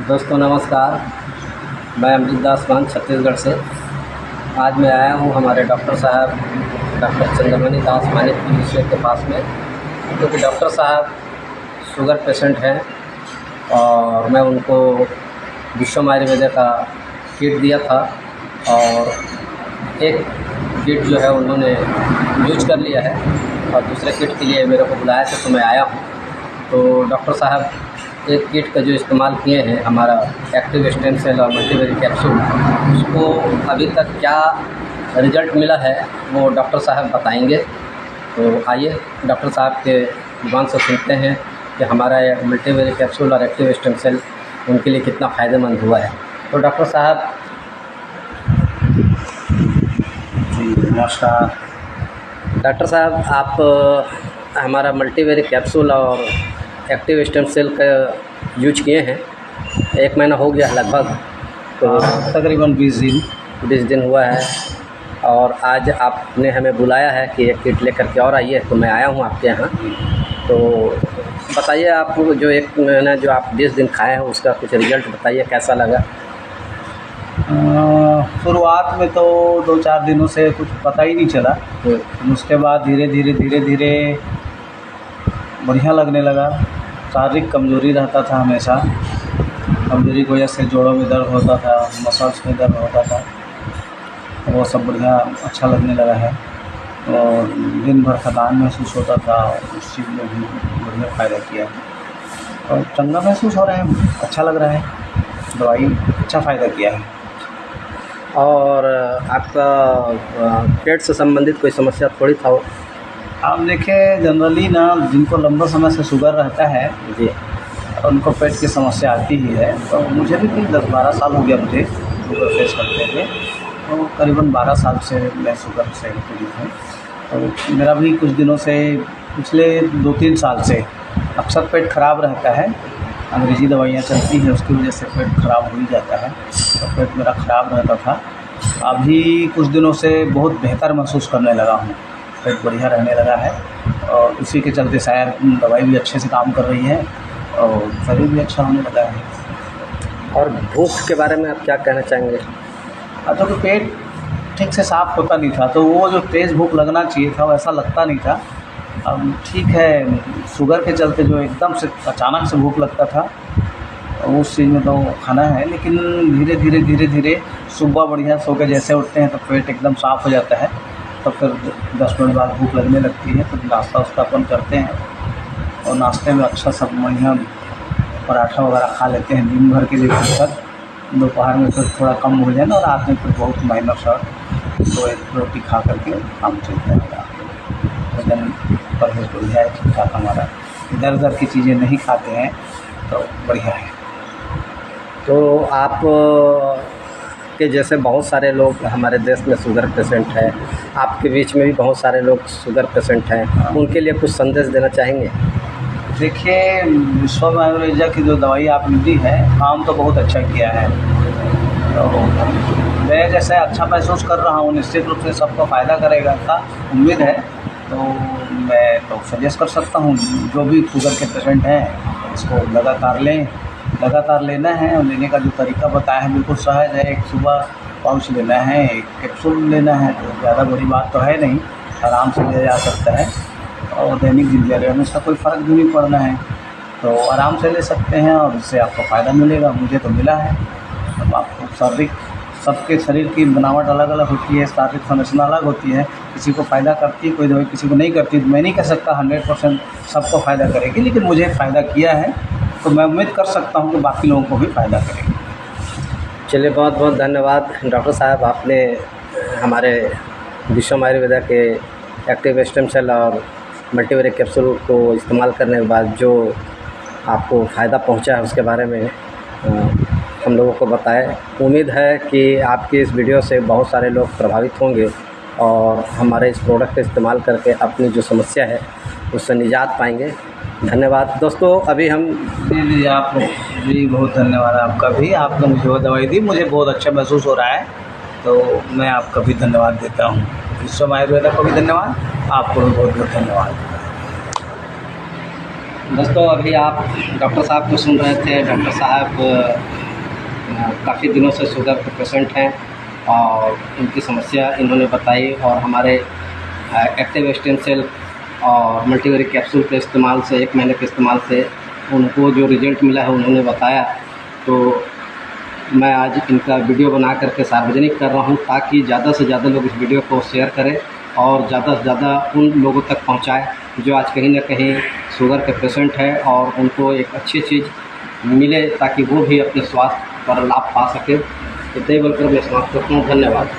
दोस्तों नमस्कार। मैं अमृत दास मान छत्तीसगढ़ से आज मैं आया हूँ हमारे डॉक्टर साहब डॉक्टर चंद्रमणि दास मानिक विषय के पास में, क्योंकि डॉक्टर साहब शुगर पेशेंट हैं और मैं उनको विश्व आयुर्वेदा का किट दिया था और एक किट जो है उन्होंने यूज कर लिया है और दूसरे किट के लिए मेरे को बुलाया था तो मैं आया हूँ। तो डॉक्टर साहब एक किट का जो इस्तेमाल किए हैं हमारा एक्टिव स्टेम सेल और मल्टीविटामिन कैप्सूल, उसको अभी तक क्या रिज़ल्ट मिला है वो डॉक्टर साहब बताएंगे। तो आइए डॉक्टर साहब के जुबान से सुनते हैं कि हमारा ये मल्टीविटामिन कैप्सूल और एक्टिव स्टेम सेल उनके लिए कितना फ़ायदेमंद हुआ है। तो डॉक्टर साहब जी नमस्कार। डॉक्टर साहब आप हमारा मल्टीविटामिन कैप्सूल और एक्टिव स्टेम सेल का यूज किए हैं, 1 महीना हो गया लगभग, तो तकरीबन 20 दिन हुआ है और आज आपने हमें बुलाया है कि एक किट लेकर के और आइए, तो मैं आया हूँ आपके यहाँ। तो बताइए आप जो 1 महीना जो आप 20 दिन खाए हैं उसका कुछ रिज़ल्ट बताइए, कैसा लगा? शुरुआत में तो 2-4 दिनों से कुछ पता ही नहीं चला, उसके बाद धीरे धीरे बढ़िया लगने लगा। शारीरिक कमज़ोरी रहता था, हमेशा कमज़ोरी की वजह से जोड़ों में दर्द होता था, मसल्स में दर्द होता था, वो सब बढ़िया अच्छा लगने लगा है और दिन भर थकान महसूस होता था, उस चीज़ में भी बढ़िया फ़ायदा किया है और चंगा महसूस हो रहा है, अच्छा लग रहा है। दवाई अच्छा फ़ायदा किया है। और आपका पेट से संबंधित कोई समस्या थोड़ी था? आप देखें जनरली ना जिनको लंबा समय से शुगर रहता है जी, उनको पेट की समस्या आती ही है। तो मुझे भी 10-12 साल हो गया मुझे शुगर फेस करते हुए, तो करीबन 12 साल से मैं शुगर से पीड़ित हूँ। तो मेरा भी कुछ दिनों से पिछले 2-3 साल से अक्सर पेट ख़राब रहता है, अंग्रेज़ी दवाइयाँ चलती हैं उसकी वजह से पेट ख़राब हो ही जाता है, तो पेट मेरा ख़राब रहता था। अभी कुछ दिनों से बहुत बेहतर महसूस करने लगा हूँ, पेट बढ़िया रहने लगा है और उसी के चलते शायद दवाई भी अच्छे से काम कर रही है और शरीर भी अच्छा होने लगा है। और भूख के बारे में आप क्या कहना चाहेंगे? अच्छा, तो पेट ठीक से साफ़ होता नहीं था, तो वो जो तेज़ भूख लगना चाहिए था वैसा लगता नहीं था। अब ठीक है, शुगर के चलते जो एकदम से अचानक से भूख लगता था उस चीज़ में तो खाना है, लेकिन धीरे धीरे सुबह बढ़िया सो के जैसे उठते हैं तो पेट एकदम साफ़ हो जाता है, तो फिर 10 मिनट बाद भूख लगने लगती है, तो नाश्ता वास्ता अपन करते हैं और नाश्ते में अच्छा सब बढ़िया पराठा वगैरह खा लेते हैं दिन भर के लिए खाकर। दोपहर में फिर थोड़ा कम भोजन और रात में फिर बहुत माइनर सा 2-1 रोटी खा करके काम चलता है। भोजन परहेज बढ़िया है, ठीक ठाक हमारा, इधर उधर की चीज़ें नहीं खाते हैं, तो बढ़िया है। तो आप के जैसे बहुत सारे लोग हमारे देश में शुगर पेशेंट हैं, आपके बीच में भी बहुत सारे लोग शुगर पेशेंट हैं, उनके लिए कुछ संदेश देना चाहेंगे? देखिए, विश्व आयुर्वेदा की जो दवाई आपने दी है काम तो बहुत अच्छा किया है, तो मैं जैसे अच्छा महसूस कर रहा हूँ, निश्चित रूप से सबको फ़ायदा करेगा ऐसा उम्मीद है। तो मैं तो सजेस्ट कर सकता हूँ जो भी शुगर के पेशेंट हैं इसको लगातार लेना है और लेने का जो तरीका बताया है बिल्कुल सहज है। एक सुबह पाउच लेना है, एक कैप्सूल लेना है, तो ज़्यादा बड़ी बात तो है नहीं, आराम से लिया जा सकता है और दैनिक दिनचर्या में इसका कोई फ़र्क भी नहीं पड़ना है, तो आराम से ले सकते हैं और इससे आपको फ़ायदा मिलेगा। मुझे तो मिला है। अब आपको शारीरिक सबके शरीर की बनावट अलग अलग होती है, शारीरिक संरचना अलग होती है, किसी को फ़ायदा करती है कोई दवाई, किसी को नहीं करती। तो मैं नहीं कह सकता 100% सबको फ़ायदा करेगी, लेकिन मुझे फ़ायदा किया है तो मैं उम्मीद कर सकता हूँ कि बाकी लोगों को भी फ़ायदा करेगी। चलिए, बहुत बहुत धन्यवाद डॉक्टर साहब, आपने हमारे विश्व आयुर्वेदा के एक्टिव स्टेम सेल और मल्टीविटामिन कैप्सूल को इस्तेमाल करने के बाद जो आपको फ़ायदा पहुंचा है उसके बारे में हम लोगों को बताएं। उम्मीद है कि आपकी इस वीडियो से बहुत सारे लोग प्रभावित होंगे और हमारे इस प्रोडक्ट का इस्तेमाल करके अपनी जो समस्या है उससे निजात पाएंगे। धन्यवाद दोस्तों। अभी हम जी आप जी बहुत धन्यवाद आपका भी, आपने मुझे वो दवाई दी, मुझे बहुत अच्छा महसूस हो रहा है, तो मैं आपका भी धन्यवाद देता हूँ। विश्व आयुर्वेदा को भी धन्यवाद, आपको भी बहुत बहुत धन्यवाद। दोस्तों अभी आप डॉक्टर साहब को सुन रहे थे। डॉक्टर साहब काफ़ी दिनों से शुगर के पेशेंट हैं और इनकी समस्या इन्होंने बताई और हमारे एक्टिव स्टेम सेल और मल्टीवेरी कैप्सूल के इस्तेमाल से 1 महीने के इस्तेमाल से उनको जो रिज़ल्ट मिला है उन्होंने बताया। तो मैं आज इनका वीडियो बना करके सार्वजनिक कर रहा हूँ ताकि ज़्यादा से ज़्यादा लोग इस वीडियो को शेयर करें और ज़्यादा से ज़्यादा उन लोगों तक पहुँचाएँ जो आज कहीं ना कहीं शुगर के पेशेंट हैं और उनको एक अच्छी चीज़ मिले ताकि वो भी अपने स्वास्थ्य पर लाभ पा सकें। तो दे बोलकर मैं समाप्त करता हूँ। धन्यवाद।